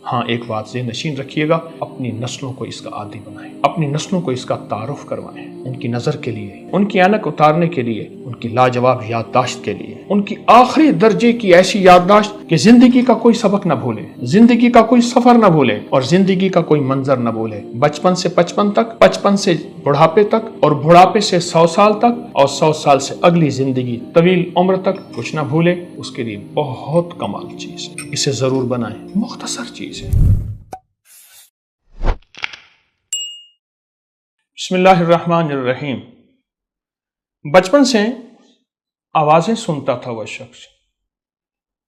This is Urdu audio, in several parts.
ہاں ایک بات ذہن نشین رکھیے گا، اپنی نسلوں کو اس کا عادی بنائیں، اپنی نسلوں کو اس کا تعارف کروائیں، ان کی نظر کے لیے، ان کی اینک اتارنے کے لیے، ان کی لاجواب یادداشت کے لیے، ان کی آخری درجے کی ایسی یادداشت کہ زندگی کا کوئی سبق نہ بھولے، زندگی کا کوئی سفر نہ بھولے اور زندگی کا کوئی منظر نہ بھولے، بچپن سے 55 تک، 55 سے بڑھاپے تک اور بڑھاپے سے 100 سال تک اور 100 سال سے اگلی زندگی طویل عمر تک کچھ نہ بھولے۔ اس کے لیے بہت کمال چیز ہے، اسے ضرور بنائیں، مختصر چیز ہے۔ بسم اللہ الرحمن الرحیم۔ بچپن سے آوازیں سنتا تھا وہ شخص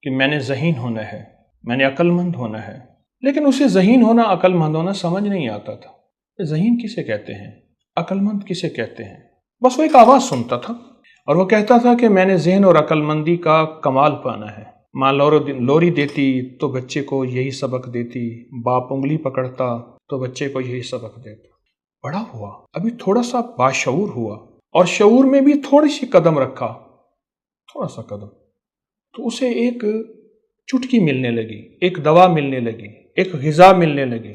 کہ میں نے ذہین ہونا ہے، میں نے عقل مند ہونا ہے، لیکن اسے ذہین ہونا، عقل مند ہونا سمجھ نہیں آتا تھا۔ ذہین کسے کہتے ہیں، عقل مند کسے کہتے ہیں؟ بس وہ ایک آواز سنتا تھا اور وہ کہتا تھا کہ میں نے ذہن اور عقل مندی کا کمال پانا ہے۔ ماں لوری دیتی تو بچے کو یہی سبق دیتی، باپ انگلی پکڑتا تو بچے کو یہی سبق دیتا۔ بڑا ہوا، ابھی تھوڑا سا باشعور ہوا اور شعور میں بھی تھوڑی سی قدم رکھا، تھوڑا سا قدم، تو اسے ایک چٹکی ملنے لگی، ایک دوا ملنے لگی، ایک غذا ملنے لگی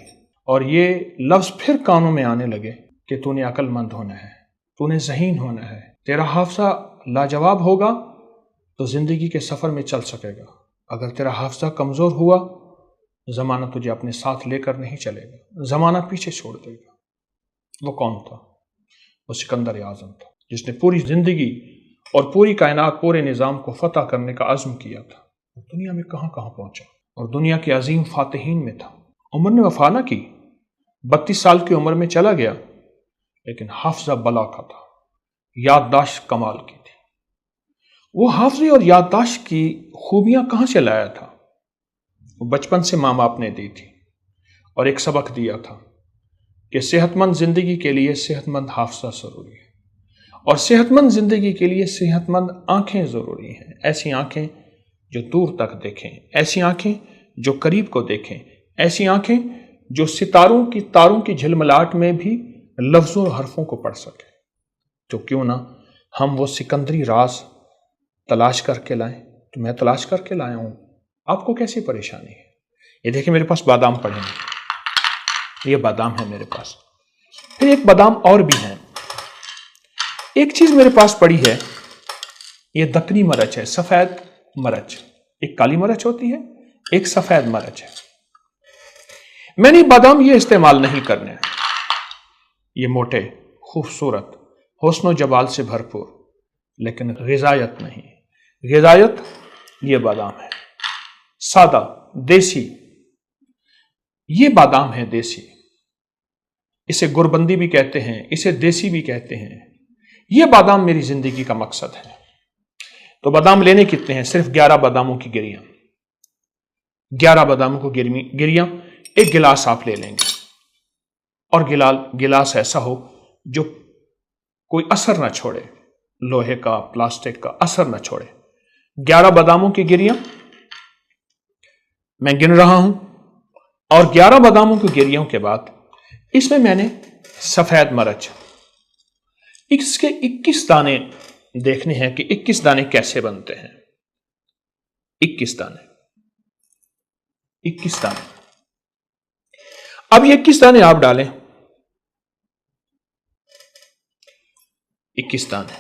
اور یہ لفظ پھر کانوں میں آنے لگے کہ تو نے عقل مند ہونا ہے، تو نے ذہین ہونا ہے، تیرا حافظہ لاجواب ہوگا تو زندگی کے سفر میں چل سکے گا، اگر تیرا حافظہ کمزور ہوا زمانہ تجھے اپنے ساتھ لے کر نہیں چلے گا، زمانہ پیچھے چھوڑ دے گا۔ وہ کون تھا؟ وہ سکندر اعظم تھا، جس نے پوری زندگی اور پوری کائنات، پورے نظام کو فتح کرنے کا عزم کیا تھا۔ دنیا میں کہاں کہاں پہنچا اور دنیا کے عظیم فاتحین میں تھا۔ عمر نے وفا نہ کی، 32 سال کی عمر میں چلا گیا، لیکن حافظہ بلا کا تھا، یادداشت کمال کی تھی۔ وہ حافظے اور یادداشت کی خوبیاں کہاں سے لایا تھا؟ وہ بچپن سے ماں باپ نے دی تھی اور ایک سبق دیا تھا کہ صحت مند زندگی کے لیے صحت مند حافظہ ضروری ہے اور صحت مند زندگی کے لیے صحت مند آنکھیں ضروری ہیں، ایسی آنکھیں جو دور تک دیکھیں، ایسی آنکھیں جو قریب کو دیکھیں، ایسی آنکھیں جو تاروں کی جھلملاہٹ میں بھی لفظوں اور حرفوں کو پڑھ سکیں۔ تو کیوں نہ ہم وہ سکندری راز تلاش کر کے لائیں؟ تو میں تلاش کر کے لایا ہوں، آپ کو کیسی پریشانی ہے؟ یہ دیکھیں میرے پاس بادام پڑے ہیں، یہ بادام ہے میرے پاس، پھر ایک بادام اور بھی ہیں۔ ایک چیز میرے پاس پڑی ہے، یہ دکنی مرچ ہے، سفید مرچ، ایک کالی مرچ ہوتی ہے، ایک سفید مرچ ہے۔ میں نے بادام یہ استعمال نہیں کرنے، یہ موٹے، خوبصورت، حسن و جمال سے بھرپور، لیکن غذائیت نہیں۔ غذائیت یہ بادام ہے، سادہ، دیسی، یہ بادام ہے دیسی، اسے گربندی بھی کہتے ہیں، اسے دیسی بھی کہتے ہیں۔ یہ بادام میری زندگی کا مقصد ہے۔ تو بادام لینے کتنے ہیں؟ صرف 11 باداموں کی گریاں، 11 باداموں کو گریاں، ایک گلاس آپ لے لیں گے اور گلاس ایسا ہو جو کوئی اثر نہ چھوڑے، لوہے کا، پلاسٹک کا اثر نہ چھوڑے۔ 11 باداموں کی گریاں میں گن رہا ہوں اور 11 باداموں کی گریوں کے بعد اس میں نے سفید مرچ، اس کے 21 دانے دیکھنے ہیں کہ 21 دانے کیسے بنتے ہیں۔ 21 دانے، 21 دانے، اب یہ 21 دانے آپ ڈالیں، 21 دانے،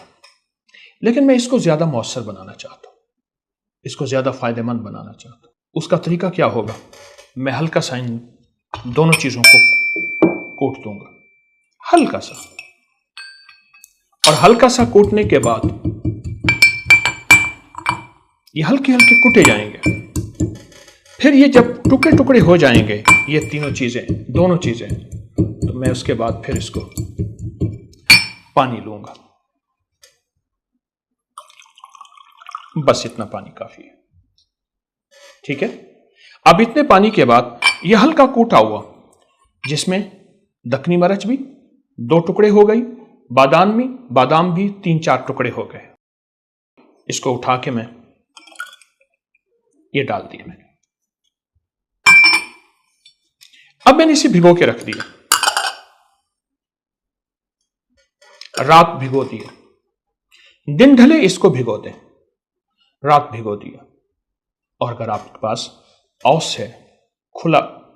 لیکن میں اس کو زیادہ مؤثر بنانا چاہتا ہوں، اس کو زیادہ فائدہ مند بنانا چاہتا ہوں۔ اس کا طریقہ کیا ہوگا؟ میں ہلکا سا ان دونوں چیزوں کو کوٹ دوں گا، ہلکا سا، اور ہلکا سا کوٹنے کے بعد یہ ہلکے ہلکے کوٹے جائیں گے۔ پھر یہ جب ٹکڑے ٹکڑے ہو جائیں گے، یہ تینوں چیزیں، دونوں چیزیں، تو میں اس کے بعد پھر اس کو پانی لوں گا، بس اتنا پانی کافی ہے، ٹھیک ہے؟ اب اتنے پانی کے بعد یہ ہلکا کوٹا ہوا، جس میں دکنی مرچ بھی 2 ٹکڑے ہو گئی، بادام بھی 3-4 ٹکڑے ہو گئے، اس کو اٹھا کے میں یہ ڈال دیا میں نے۔ اب میں نے اسے بھگو کے رکھ دیا، رات بھگو دیا، دن ڈھلے اس کو بھگو دیں، رات بھگو دیا۔ اور اگر آپ کے پاس اوس ہے، کھلا